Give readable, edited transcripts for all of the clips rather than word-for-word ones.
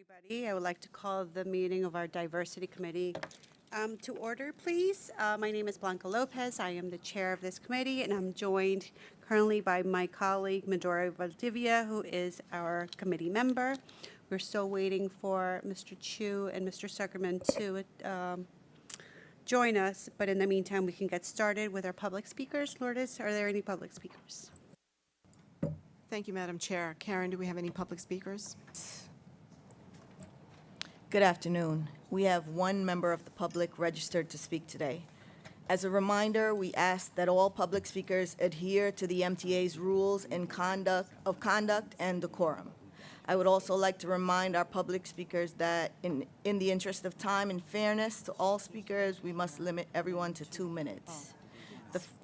everybody. I would like to call the meeting of our Diversity Committee to order, please. My name is Blanca Lopez. I am the chair of this committee, and I'm joined currently by my colleague, Medora Valdivia, who is our committee member. We're still waiting for Mr. Chu and Mr. Zuckerman to join us, but in the meantime, we can get started with our public speakers. Lourdes, are there any public speakers? Thank you, Madam Chair. Karen, do we have any public speakers? Good afternoon. We have one member of the public registered to speak today. As a reminder, we ask that all public speakers adhere to the MTA's rules and conduct and decorum. I would also like to remind our public speakers that in the interest of time and fairness to all speakers, we must limit everyone to 2 minutes.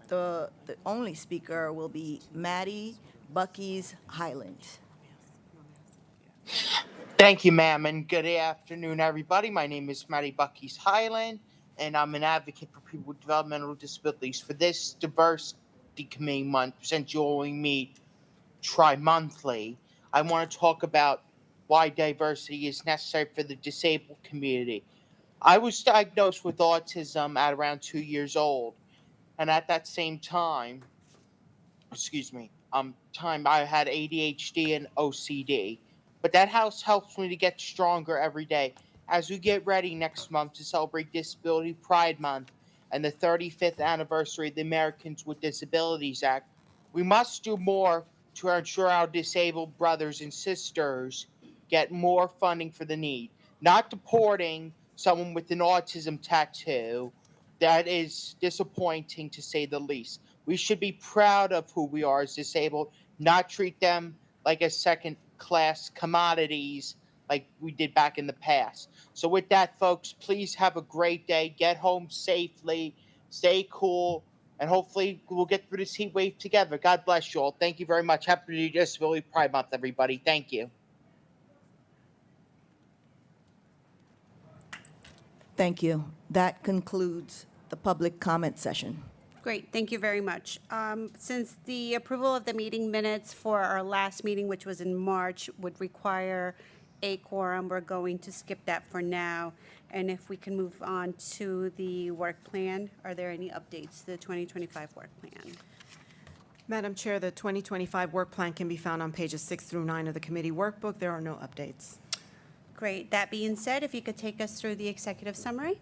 The only speaker will be Maddie Bucky's Highland. Thank you, ma'am, and good afternoon, everybody. My name is Matty Bucky's Highland, and I'm an advocate for people with developmental disabilities. For this Diversity Committee month, since you only meet tri-monthly, I want to talk about why diversity is necessary for the disabled community. I was diagnosed with autism at around 2 years old, and at that same time, I had ADHD and OCD. But that house helps me to get stronger every day. As we get ready next month to celebrate Disability Pride Month and the 35th anniversary of the Americans with Disabilities Act, we must do more to ensure our disabled brothers and sisters get more funding for the need. Not deporting someone with an autism tattoo, that is disappointing to say the least. We should be proud of who we are as disabled, not treat them like a second-class commodities like we did back in the past. So with that, folks, please have a great day. Get home safely, stay cool, and hopefully we'll get through this heat wave together. God bless you all. Thank you very much. Happy Disability Pride Month, everybody. Thank you. Thank you. That concludes the public comment session. Great, thank you very much. Since the approval of the meeting minutes for our last meeting, which was in March, would require a quorum, we're going to skip that for now. And if we can move on to the work plan, are there any updates to the 2025 work plan? Madam Chair, the 2025 work plan can be found on pages 6 through 9 of the committee workbook. There are no updates. Great, that being said, if you could take us through the executive summary?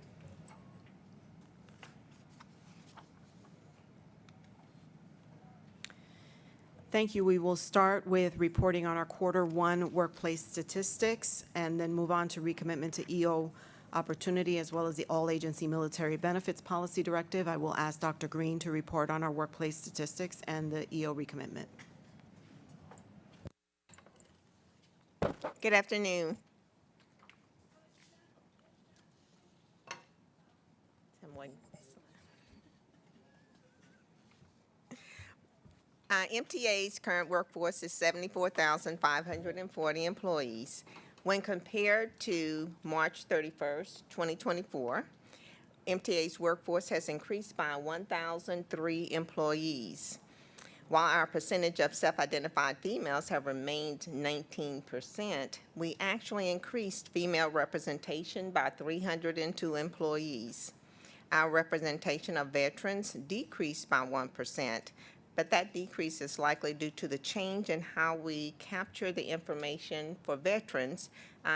Thank you. We will start with reporting on our Q1 workplace statistics and then move on to recommitment to EO opportunity as well as the all-agency military benefits policy directive. I will ask Dr. Green to report on our workplace statistics and the EO recommitment. Good afternoon. MTA's current workforce is 74,540 employees. When compared to March 31st, 2024, MTA's workforce has increased by 1,003 employees. While our percentage of self-identified females have remained 19%, we actually increased female representation by 302 employees. Our representation of veterans decreased by 1%. But that decrease is likely due to the change in how we capture the information for veterans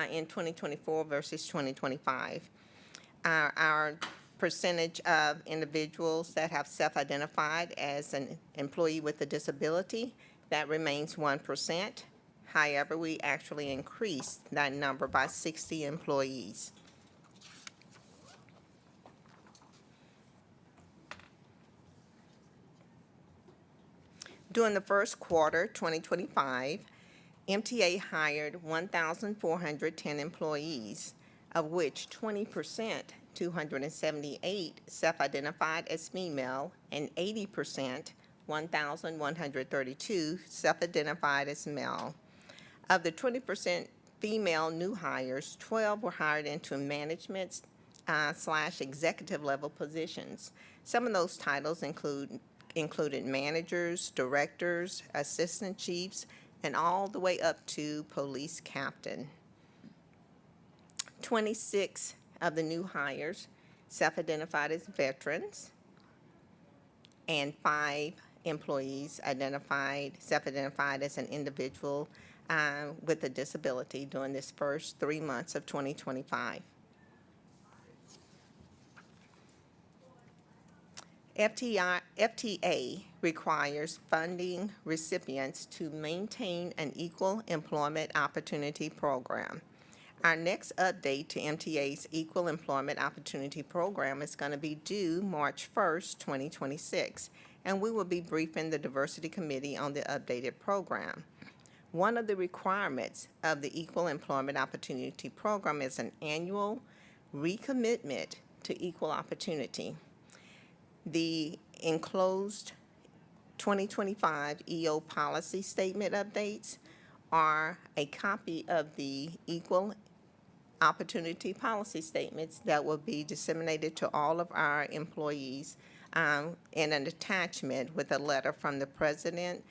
in 2024 versus 2025. Our percentage of individuals that have self-identified as an employee with a disability, that remains 1%. However, we actually increased that number by 60 employees. During the first quarter, 2025, MTA hired 1,410 employees, of which 20%, 278, self-identified as female, and 80%, 1,132, self-identified as male. Of the 20% female new hires, 12 were hired into management / executive level positions. Some of those titles included managers, directors, assistant chiefs, and all the way up to police captain. 26 of the new hires self-identified as veterans, and 5 employees self-identified as an individual with a disability during this first 3 months of 2025. FTA requires funding recipients to maintain an equal employment opportunity program. Our next update to MTA's Equal Employment Opportunity Program is going to be due March 1st, 2026, and we will be briefing the Diversity Committee on the updated program. One of the requirements of the Equal Employment Opportunity Program is an annual recommitment to equal opportunity. The enclosed 2025 EO policy statement updates are a copy of the equal opportunity policy statements that will be disseminated to all of our employees in an attachment with a letter from the president,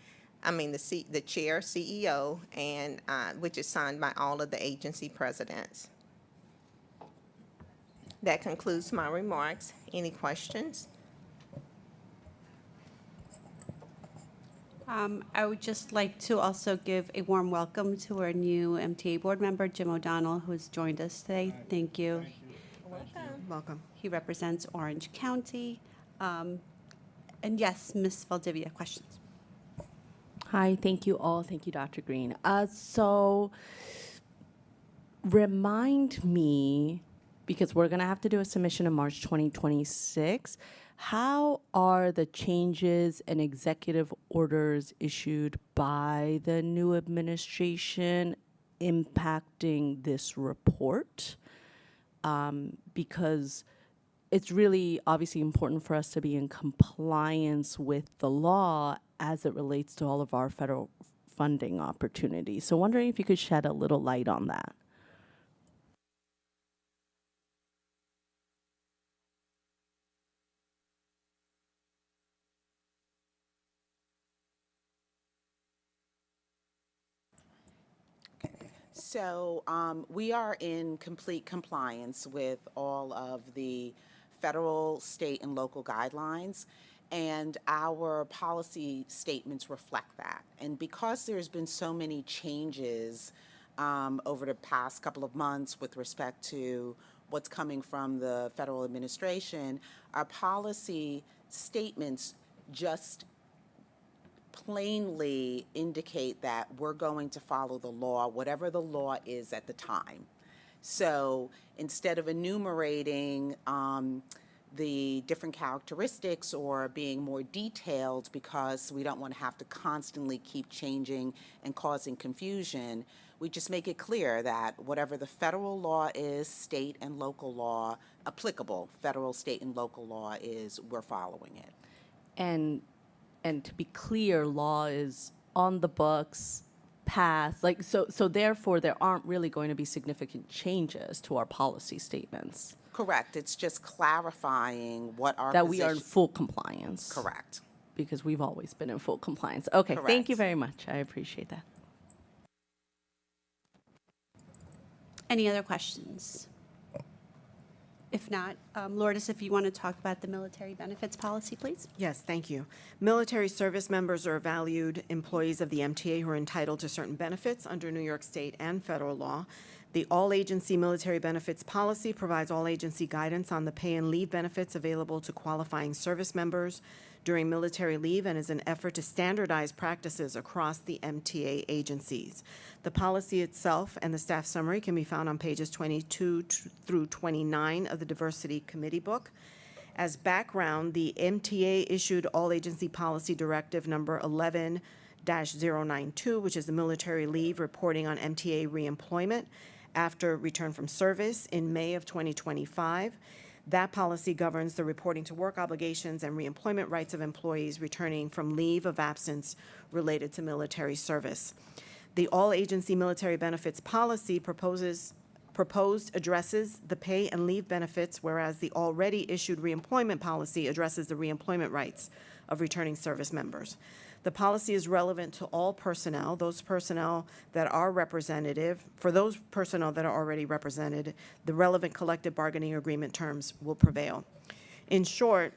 the chair, CEO, and which is signed by all of the agency presidents. That concludes my remarks. Any questions? I would just like to also give a warm welcome to our new MTA board member, Jim O'Donnell, who has joined us today. Thank you. Welcome. He represents Orange County. And yes, Ms. Valdivia, questions? Hi, thank you all. Thank you, Dr. Green. So remind me, because we're going to have to do a submission in March 2026, how are the changes and executive orders issued by the new administration impacting this report? Because it's really obviously important for us to be in compliance with the law as it relates to all of our federal funding opportunities. So wondering if you could shed a little light on that. So we are in complete compliance with all of the federal, state, and local guidelines, and our policy statements reflect that. And because there's been so many changes over the past couple of months with respect to what's coming from the federal administration, our policy statements just plainly indicate that we're going to follow the law, whatever the law is at the time. So instead of enumerating the different characteristics or being more detailed, because we don't want to have to constantly keep changing and causing confusion, we just make it clear that whatever the federal law is, state and local law, applicable federal, state, and local law is, we're following it. And to be clear, law is on the books, passed, so therefore there aren't really going to be significant changes to our policy statements. Correct. It's just clarifying what our That we are in position- full compliance. Correct. Because we've always been in full compliance. Okay, thank you Correct. very much. I appreciate that. Any other questions? If not, Lourdes, if you want to talk about the military benefits policy, please. Yes, thank you. Military service members are valued employees of the MTA who are entitled to certain benefits under New York State and federal law. The all-agency military benefits policy provides all-agency guidance on the pay and leave benefits available to qualifying service members during military leave and is an effort to standardize practices across the MTA agencies. The policy itself and the staff summary can be found on pages 22 through 29 of the Diversity Committee book. As background, the MTA issued all-agency policy directive number 11-092, which is the military leave reporting on MTA reemployment after return from service in May of 2025. That policy governs the reporting to work obligations and reemployment rights of employees returning from leave of absence related to military service. The all-agency military benefits policy proposed addresses the pay and leave benefits, whereas the already issued reemployment policy addresses the reemployment rights of returning service members. The policy is relevant to all personnel, those personnel that are representative. For those personnel that are already represented, the relevant collective bargaining agreement terms will prevail. In short,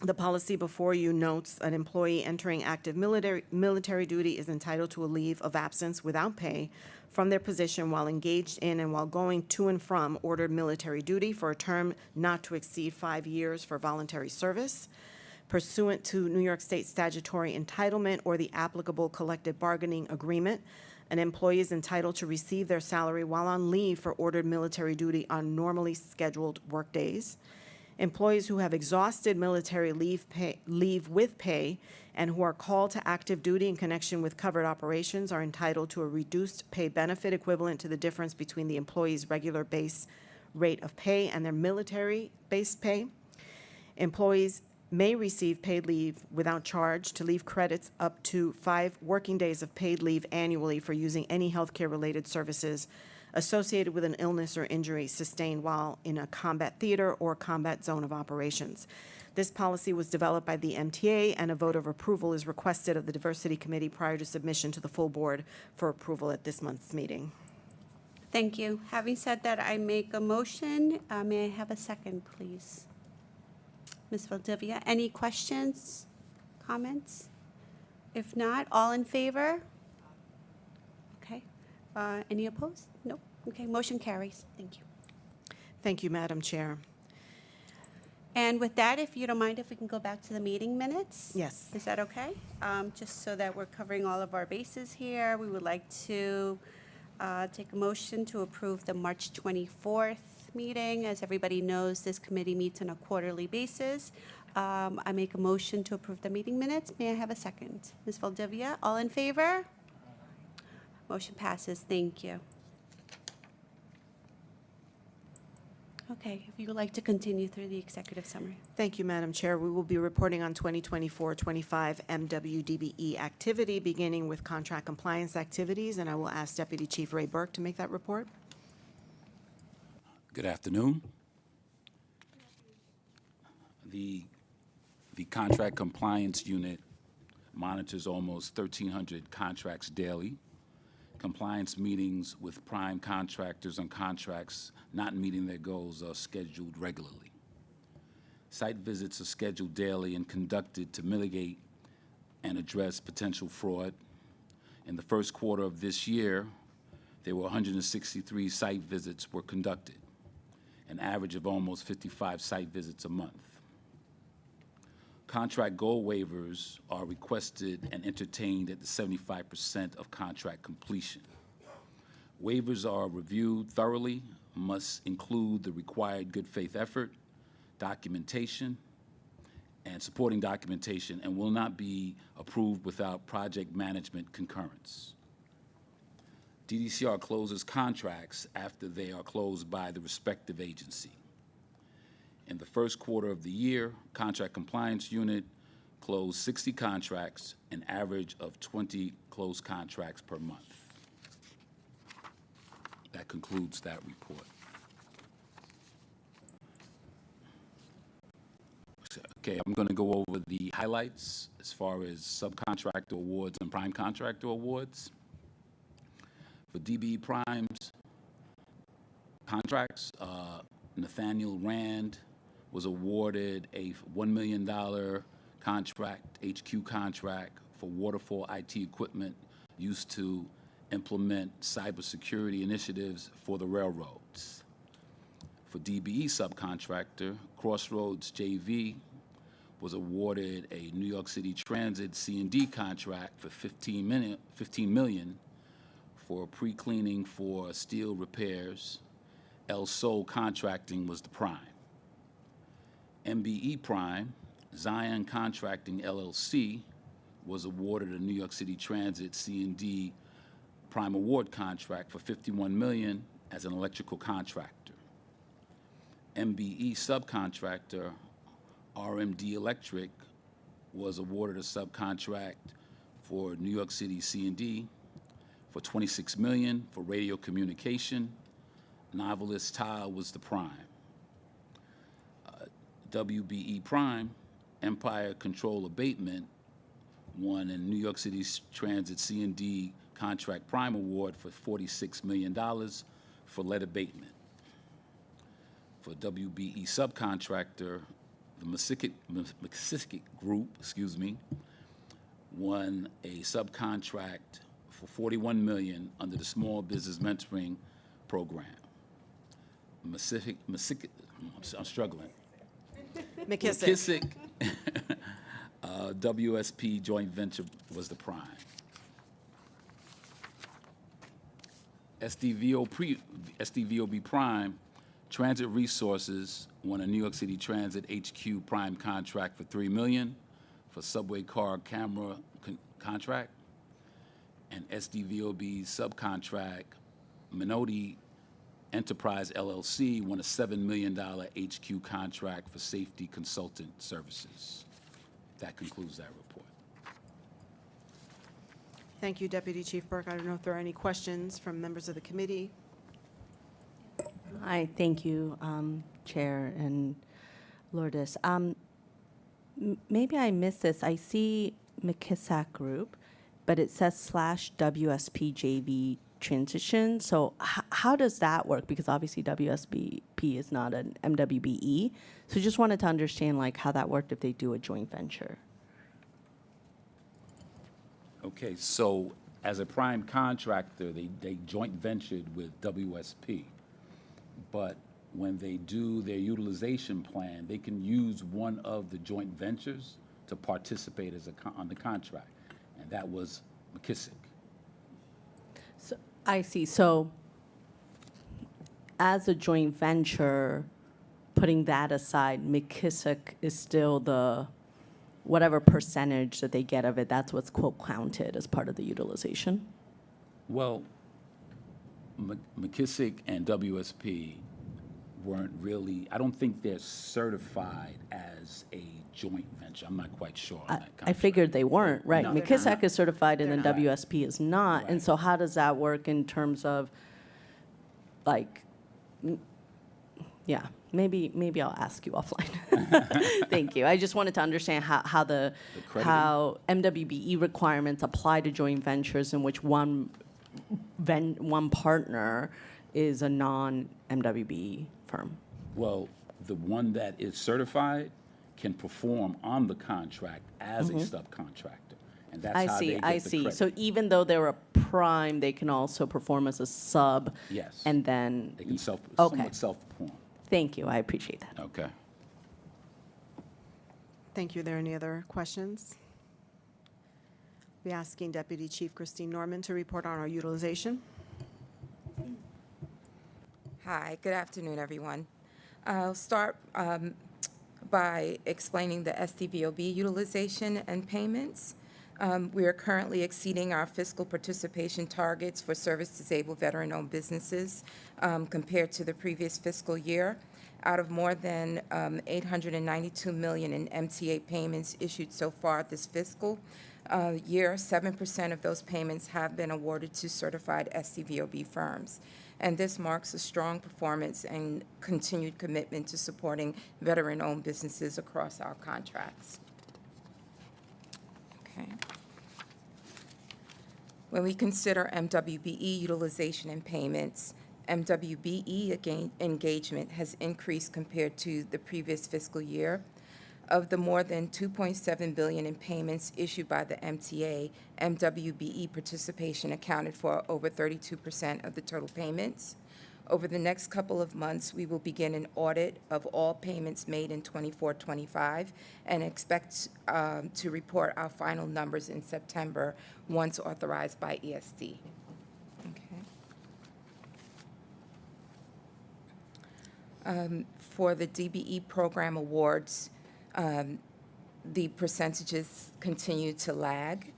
the policy before you notes an employee entering active military duty is entitled to a leave of absence without pay from their position while engaged in and while going to and from ordered military duty for a term not to exceed 5 years for voluntary service, pursuant to New York State statutory entitlement or the applicable collective bargaining agreement. An employee is entitled to receive their salary while on leave for ordered military duty on normally scheduled workdays. Employees who have exhausted military leave with pay and who are called to active duty in connection with covered operations are entitled to a reduced pay benefit equivalent to the difference between the employee's regular base rate of pay and their military-based pay. Employees may receive paid leave without charge to leave credits up to 5 working days of paid leave annually for using any healthcare-related services associated with an illness or injury sustained while in a combat theater or combat zone of operations. This policy was developed by the MTA, and a vote of approval is requested of the Diversity Committee prior to submission to the full board for approval at this month's meeting. Thank you. Having said that, I make a motion. May I have a second, please? Ms. Valdivia, any questions, comments? If not, all in favor? Okay. Any opposed? Nope. Okay, motion carries. Thank you. Thank you, Madam Chair. And with that, if you don't mind, if we can go back to the meeting minutes? Yes. Is that okay? Just so that we're covering all of our bases here, we would like to take a motion to approve the March 24th meeting. As everybody knows, this committee meets on a quarterly basis. I make a motion to approve the meeting minutes. May I have a second? Ms. Valdivia, all in favor? Motion passes. Thank you. Okay, if you would like to continue through the executive summary. Thank you, Madam Chair. We will be reporting on 2024-25 MWDBE activity, beginning with contract compliance activities, and I will ask Deputy Chief Ray Burke to make that report. Good afternoon. The contract compliance unit monitors almost 1,300 contracts daily. Compliance meetings with prime contractors on contracts not meeting their goals are scheduled regularly. Site visits are scheduled daily and conducted to mitigate and address potential fraud. In the first quarter of this year, there were 163 site visits were conducted, an average of almost 55 site visits a month. Contract goal waivers are requested and entertained at the 75% of contract completion. Waivers are reviewed thoroughly, must include the required good faith effort, documentation, and supporting documentation, and will not be approved without project management concurrence. DDCR closes contracts after they are closed by the respective agency. In the first quarter of the year, Contract Compliance Unit closed 60 contracts, an average of 20 closed contracts per month. That concludes that report. Okay, I'm going to go over the highlights as far as subcontractor awards and prime contractor awards. For DBE Primes contracts, Nathaniel Rand was awarded a $1 million contract, HQ contract, for waterfall IT equipment used to implement cybersecurity initiatives for the railroads. For DBE subcontractor, Crossroads JV was awarded a New York City Transit C&D contract for $15 million for pre-cleaning for steel repairs. El Sol Contracting was the prime. MBE Prime, Zion Contracting LLC, was awarded a New York City Transit C&D Prime Award contract for $51 million as an electrical contractor. MBE subcontractor RMD Electric was awarded a subcontract for New York City C&D for $26 million for radio communication. Novelist Tile was the prime. WBE Prime, Empire Control Abatement, won a New York City Transit C&D Contract Prime Award for $46 million for lead abatement. For WBE subcontractor, the McKissick Group, won a subcontract for $41 million under the Small Business Mentoring Program. I'm struggling. McKissick. WSP joint venture was the prime. SDVOB Prime, Transit Resources won a New York City Transit HQ Prime contract for $3 million for subway car camera contract. And SDVOB subcontract, Minotti Enterprise LLC won a $7 million HQ contract for safety consultant services. That concludes that report. Thank you, Deputy Chief Burke. I don't know if there are any questions from members of the committee. Hi, thank you, Chair and Lourdes. Maybe I missed this. I see McKissick Group, but it says /WSP JV transition. So how does that work? Because obviously WSP is not an MWBE. So just wanted to understand like how that worked if they do a joint venture. Okay, so as a prime contractor, they joint ventured with WSP. But when they do their utilization plan, they can use one of the joint ventures to participate on the contract. And that was McKissick. So I see. So as a joint venture, putting that aside, McKissick is still the whatever percentage that they get of it, that's what's quote counted as part of the utilization? Well, McKissick and WSP weren't really, I don't think they're certified as a joint venture. I'm not quite sure on that I contract. figured they weren't, right? No, they're McKissick not. is certified and then They're not. WSP is not. And Right. so how does that work in terms of, like, yeah, maybe I'll ask you offline. Thank you. I just wanted to understand how how MWBE requirements apply to joint ventures in which one partner is a non-MWBE firm. Well, the one that is certified can perform on the contract as a subcontractor. And that's how they get the I see. credit. So even though they're a prime, they can also perform as a sub. Yes. And then. They can Okay. somewhat self-perform. Thank you. I appreciate that. Okay. Thank you. Are there any other questions? Be asking Deputy Chief Christine Norman to report on our utilization. Hi, good afternoon, everyone. I'll start by explaining the SDVOB utilization and payments. We are currently exceeding our fiscal participation targets for service-disabled veteran-owned businesses compared to the previous fiscal year. Out of more than $892 million in MTA payments issued so far this fiscal year, 7% of those payments have been awarded to certified SDVOB firms. And this marks a strong performance and continued commitment to supporting veteran-owned businesses across our contracts. Okay. When we consider MWBE utilization and payments, MWBE engagement has increased compared to the previous fiscal year. Of the more than $2.7 billion in payments issued by the MTA, MWBE participation accounted for over 32% of the total payments. Over the next couple of months, we will begin an audit of all payments made in 24-25 and expect to report our final numbers in September once authorized by ESD. Okay. For the DBE program awards, the percentages continue to lag.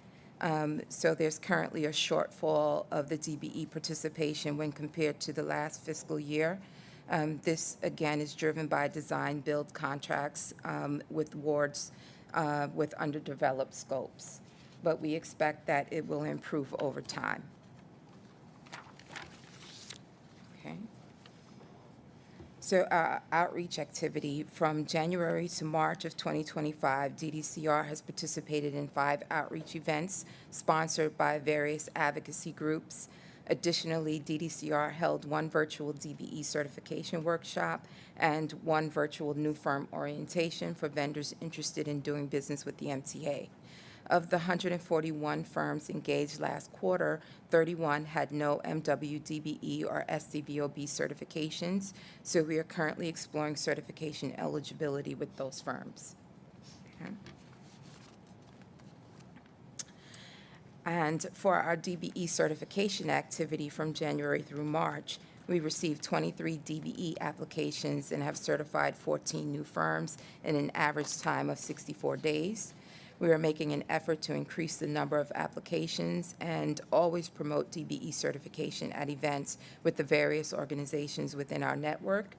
So there's currently a shortfall of the DBE participation when compared to the last fiscal year. This, again, is driven by design-build contracts with awards with underdeveloped scopes. But we expect that it will improve over time. Okay. So our outreach activity from January to March of 2025, DDCR has participated in 5 outreach events sponsored by various advocacy groups. Additionally, DDCR held 1 virtual DBE certification workshop and 1 virtual new firm orientation for vendors interested in doing business with the MTA. Of the 141 firms engaged last quarter, 31 had no MWDBE or SDVOB certifications, so we are currently exploring certification eligibility with those firms. Okay. And for our DBE certification activity from January through March, we received 23 DBE applications and have certified 14 new firms in an average time of 64 days. We are making an effort to increase the number of applications and always promote DBE certification at events with the various organizations within our network,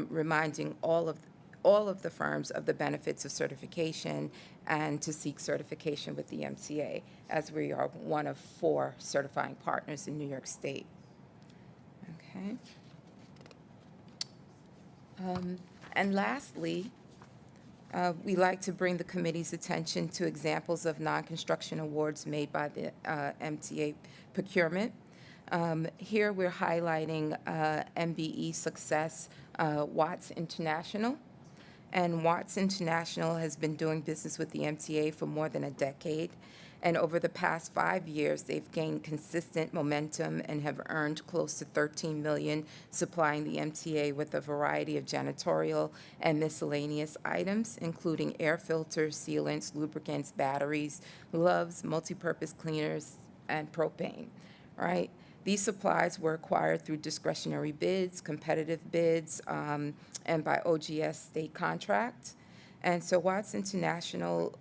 reminding all of the firms of the benefits of certification and to seek certification with the MTA, as we are one of 4 certifying partners in New York State. Okay. And lastly, we like to bring the committee's attention to examples of non-construction awards made by the MTA procurement. Here we're highlighting MBE success, Watts International. And Watts International has been doing business with the MTA for more than a decade. And over the past 5 years, they've gained consistent momentum and have earned close to $13 million, supplying the MTA with a variety of janitorial and miscellaneous items, including air filters, sealants, lubricants, batteries, gloves, multi-purpose cleaners, and propane, right? These supplies were acquired through discretionary bids, competitive bids, and by OGS state contract. And so Watts International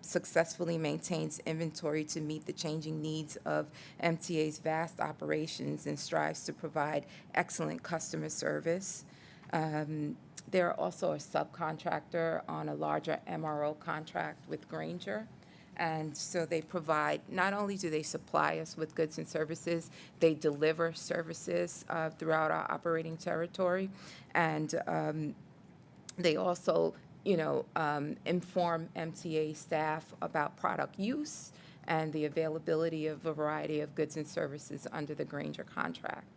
successfully maintains inventory to meet the changing needs of MTA's vast operations and strives to provide excellent customer service. They're also a subcontractor on a larger MRO contract with Grainger. And so they provide, not only do they supply us with goods and services, they deliver services throughout our operating territory. And they also inform MTA staff about product use and the availability of a variety of goods and services under the Grainger contract.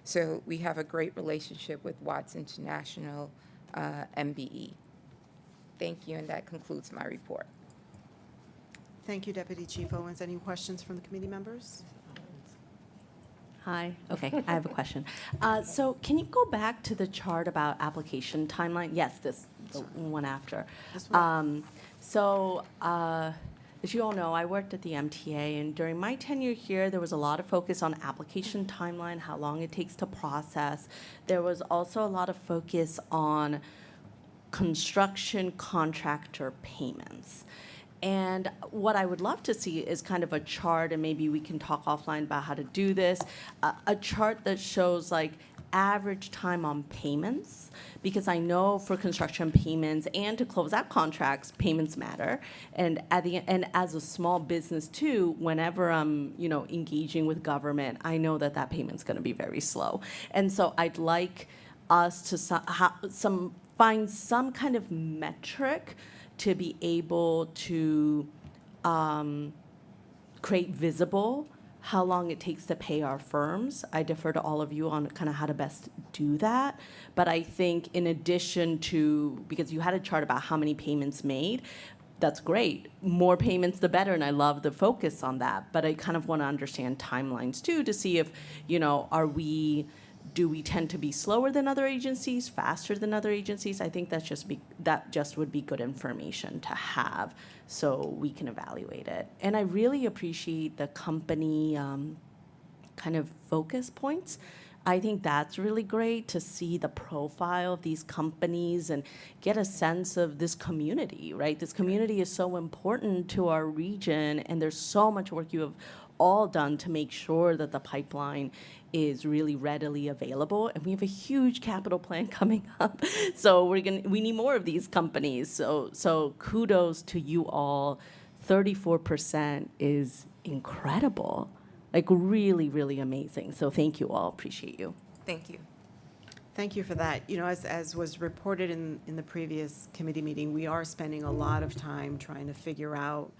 So we have a great relationship with Watts International MBE. Thank you, and that concludes my report. Thank you, Deputy Chief Owens. Any questions from the committee members? Hi, okay, I have a question. So can you go back to the chart about application timeline? Yes, the one after. This one? As you all know, I worked at the MTA, and during my tenure here, there was a lot of focus on application timeline, how long it takes to process. There was also a lot of focus on construction contractor payments. And what I would love to see is kind of a chart, and maybe we can talk offline about how to do this, a chart that shows like average time on payments, because I know for construction payments and to close out contracts, payments matter. And and as a small business too, whenever I'm engaging with government, I know that payment's going to be very slow. And so I'd like us to find some kind of metric to be able to create visible how long it takes to pay our firms. I defer to all of you on kind of how to best do that. But I think in addition to, because you had a chart about how many payments made, that's great. More payments, the better, and I love the focus on that. But I kind of want to understand timelines too, to see if, do we tend to be slower than other agencies, faster than other agencies? I think that just would be good information to have so we can evaluate it. And I really appreciate the company kind of focus points. I think that's really great to see the profile of these companies and get a sense of this community, right? This community is so important to our region, and there's so much work you have all done to make sure that the pipeline is really readily available. And we have a huge capital plan coming up. So we need more of these companies. So kudos to you all. 34% is incredible. Like really, really amazing. So thank you all. Appreciate you. Thank you. Thank you for that. You know, as was reported in the previous committee meeting, we are spending a lot of time trying to figure out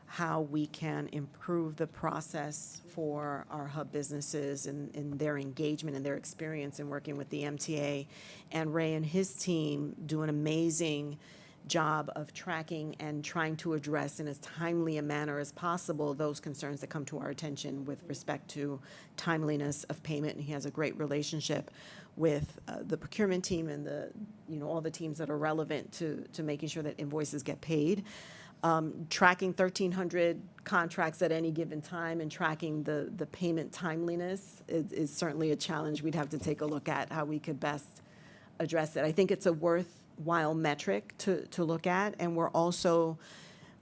how we can improve the process for our hub businesses and their engagement and their experience in working with the MTA. And Ray and his team do an amazing job of tracking and trying to address in as timely a manner as possible those concerns that come to our attention with respect to timeliness of payment. And he has a great relationship with the procurement team and all the teams that are relevant to making sure that invoices get paid. Tracking 1,300 contracts at any given time and tracking the payment timeliness is certainly a challenge. We'd have to take a look at how we could best address it. I think it's a worthwhile metric to look at, and we're also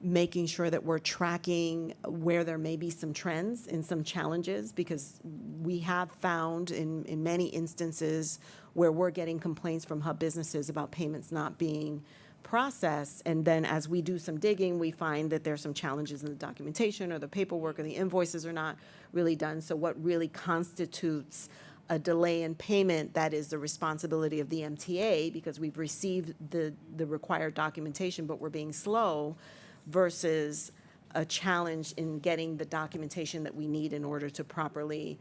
making sure that we're tracking where there may be some trends and some challenges, because we have found in many instances where we're getting complaints from hub businesses about payments not being process, and then as we do some digging, we find that there's some challenges in the documentation or the paperwork or the invoices are not really done. So what really constitutes a delay in payment, that is the responsibility of the MTA, because we've received the required documentation, but we're being slow, versus a challenge in getting the documentation that we need in order to properly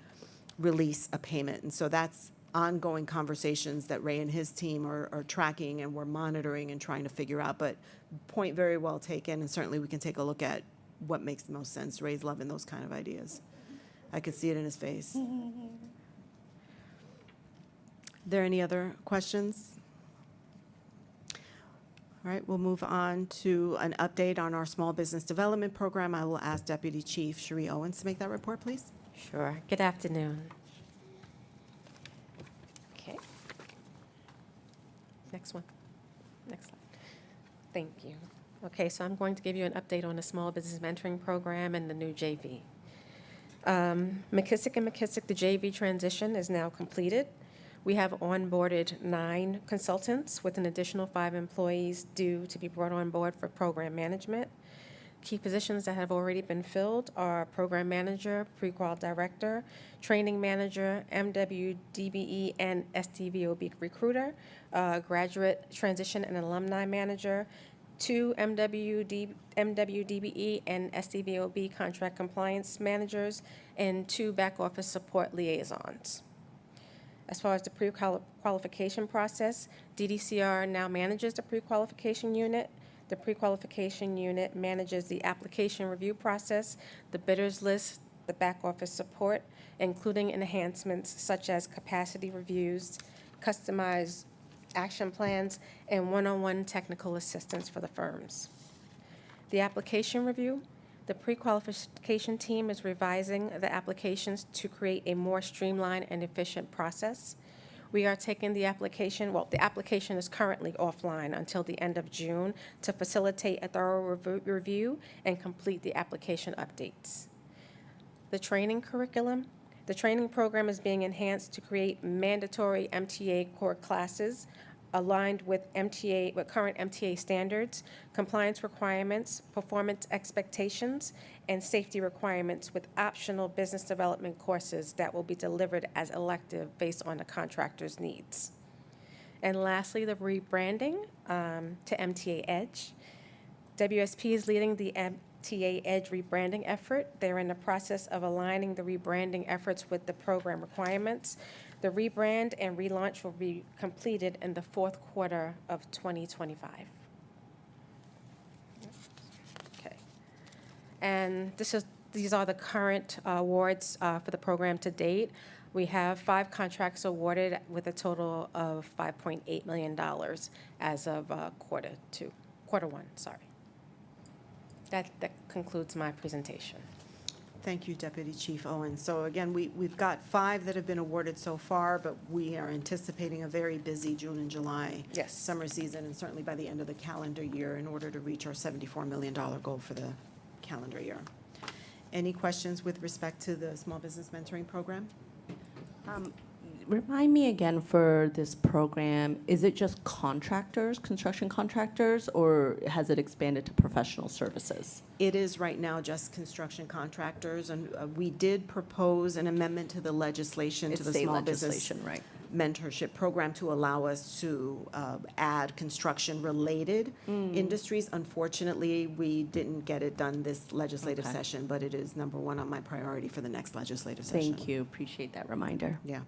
release a payment. And so that's ongoing conversations that Ray and his team are tracking and we're monitoring and trying to figure out. But point very well taken, and certainly we can take a look at what makes the most sense. Ray's loving those kind of ideas. I could see it in his face. Are there any other questions? All right, we'll move on to an update on our small business development program. I will ask Deputy Chief Cherie Owens to make that report, please. Sure. Good afternoon. Okay. Next one. Next slide. Thank you. Okay, so I'm going to give you an update on the Small Business Mentoring Program and the new JV. McKissick & McKissick, the JV transition is now completed. We have onboarded 9 consultants with an additional 5 employees due to be brought on board for program management. Key positions that have already been filled are program manager, pre-qual director, training manager, MWDBE and STVOB recruiter, graduate transition and alumni manager, 2 MWDBE and STVOB contract compliance managers, and 2 back office support liaisons. As far as the pre-qualification process, DDCR now manages the pre-qualification unit. The pre-qualification unit manages the application review process, the bidders list, the back office support, including enhancements such as capacity reviews, customized action plans, and one-on-one technical assistance for the firms. The application review, the pre-qualification team is revising the applications to create a more streamlined and efficient process. We are taking the application, well, the application is currently offline until the end of June to facilitate a thorough review and complete the application updates. The training curriculum, the training program is being enhanced to create mandatory MTA core classes aligned with current MTA standards, compliance requirements, performance expectations, and safety requirements, with optional business development courses that will be delivered as elective based on the contractor's needs. And lastly, the rebranding to MTA Edge. WSP is leading the MTA Edge rebranding effort. They're in the process of aligning the rebranding efforts with the program requirements. The rebrand and relaunch will be completed in the 4th quarter of 2025. Okay. And these are the current awards for the program to date. We have 5 contracts awarded with a total of $5.8 million as of quarter 1, sorry. That concludes my presentation. Thank you, Deputy Chief Owens. So again, we've got 5 that have been awarded so far, but we are anticipating a very busy June and July Yes. summer season, and certainly by the end of the calendar year in order to reach our $74 million goal for the calendar year. Any questions with respect to the Small Business Mentoring Program? Remind me again, for this program, is it just contractors, construction contractors, or has it expanded to professional services? It is right now just construction contractors, and we did propose an amendment to the legislation, to It's the state small business legislation, right? mentorship program to allow us to add construction-related industries. Unfortunately, we didn't get it done this legislative Okay. session, but it is number one on my priority for the next legislative session. Thank you. Appreciate that reminder. Yeah.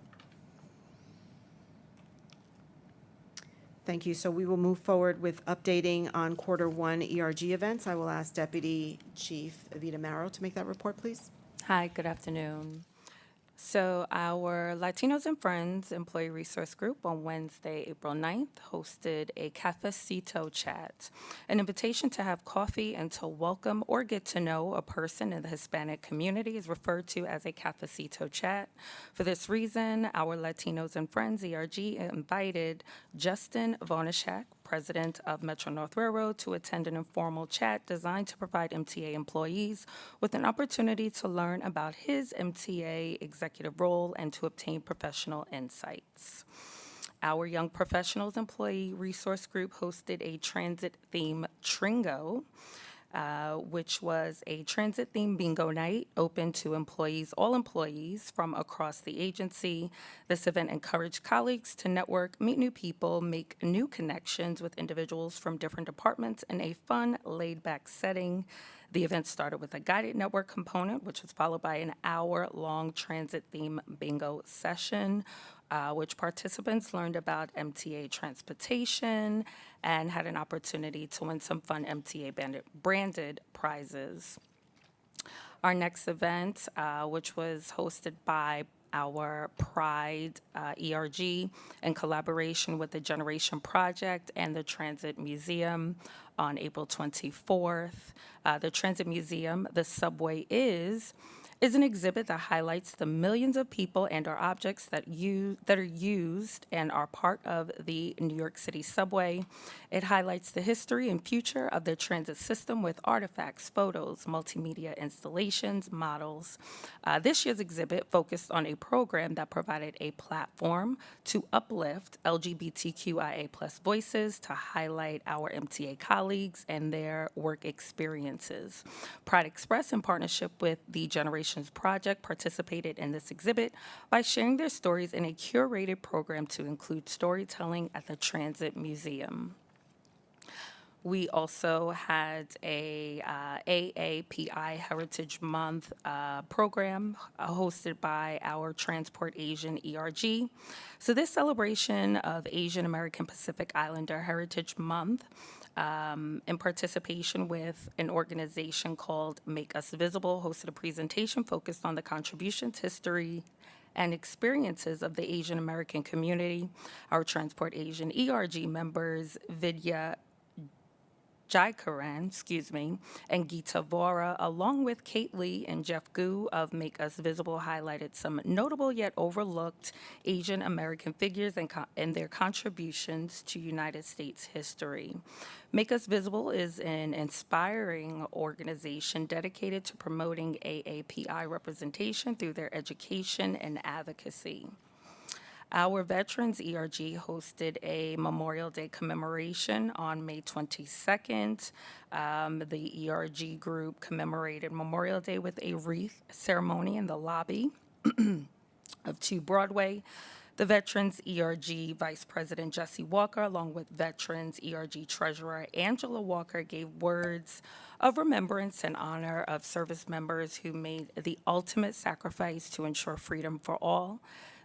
Thank you. So we will move forward with updating on Q1 ERG events. I will ask Deputy Chief Evita Marrow to make that report, please. Hi, good afternoon. So our Latinos and Friends Employee Resource Group on Wednesday, April 9th, hosted a cafecito chat, an invitation to have coffee and to welcome or get to know a person in the Hispanic community is referred to as a cafecito chat. For this reason, our Latinos and Friends ERG invited Justin Vonishak, president of Metro North Railroad, to attend an informal chat designed to provide MTA employees with an opportunity to learn about his MTA executive role and to obtain professional insights. Our Young Professionals Employee Resource Group hosted a transit-themed Tringo, which was a transit-themed bingo night open to employees, all employees from across the agency. This event encouraged colleagues to network, meet new people, make new connections with individuals from different departments in a fun, laid-back setting. The event started with a guided network component, which was followed by an hour-long transit-themed bingo session, which participants learned about MTA transportation and had an opportunity to win some fun MTA branded prizes. Our next event, which was hosted by our Pride ERG in collaboration with the Generation Project and the Transit Museum on April 24th. The Transit Museum, The Subway is an exhibit that highlights the millions of people and or objects that are used and are part of the New York City subway. It highlights the history and future of the transit system with artifacts, photos, multimedia installations, models. This year's exhibit focused on a program that provided a platform to uplift LGBTQIA+ voices to highlight our MTA colleagues and their work experiences. Pride Express, in partnership with the Generation Project, participated in this exhibit by sharing their stories in a curated program to include storytelling at the Transit Museum. We also had a AAPI Heritage Month program hosted by our Transport Asian ERG. So this celebration of Asian American Pacific Islander Heritage Month in participation with an organization called Make Us Visible, hosted a presentation focused on the contributions, history, and experiences of the Asian American community. Our Transport Asian ERG members, Vidya Jaikaran, and Geeta Vora, along with Kate Lee and Jeff Gu of Make Us Visible, highlighted some notable yet overlooked Asian American figures and their contributions to United States history. Make Us Visible is an inspiring organization dedicated to promoting AAPI representation through their education and advocacy. Our Veterans ERG hosted a Memorial Day commemoration on May 22nd. The ERG group commemorated Memorial Day with a wreath ceremony in the lobby of 2 Broadway. The Veterans ERG Vice President Jesse Walker, along with Veterans ERG Treasurer Angela Walker, gave words of remembrance and honor of service members who made the ultimate sacrifice to ensure freedom for all.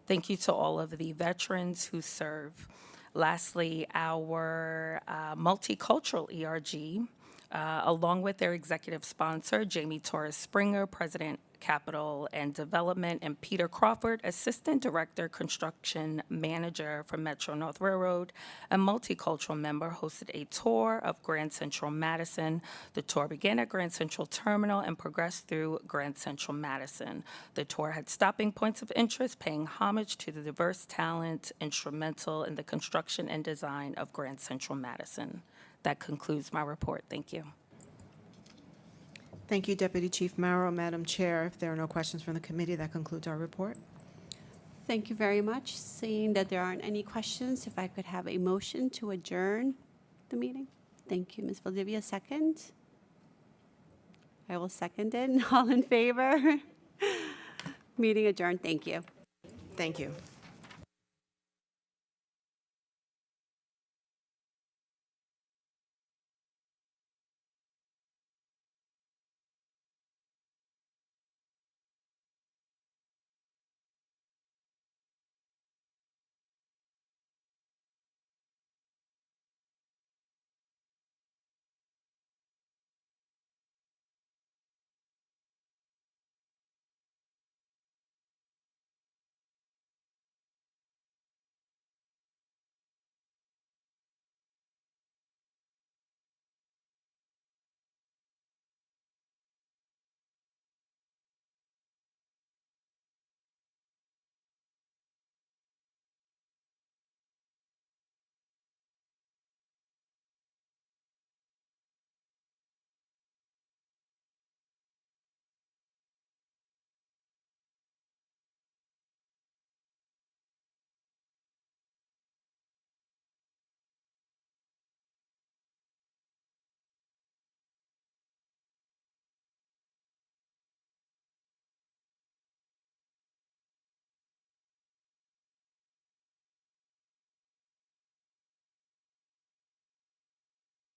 Thank you to all of the veterans who serve. Lastly, our multicultural ERG, along with their executive sponsor, Jamie Torres Springer, President, Capital and Development, and Peter Crawford, Assistant Director, Construction Manager for Metro North Railroad, a multicultural member, hosted a tour of Grand Central Madison. The tour began at Grand Central Terminal and progressed through Grand Central Madison. The tour had stopping points of interest, paying homage to the diverse talent instrumental in the construction and design of Grand Central Madison. That concludes my report. Thank you. Thank you, Deputy Chief Marrow. Madam Chair, if there are no questions from the committee, that concludes our report. Thank you very much. Seeing that there aren't any questions, if I could have a motion to adjourn the meeting. Thank you, Ms. Valdivia. Second? I will second it. All in favor? Meeting adjourned. Thank you. Thank you.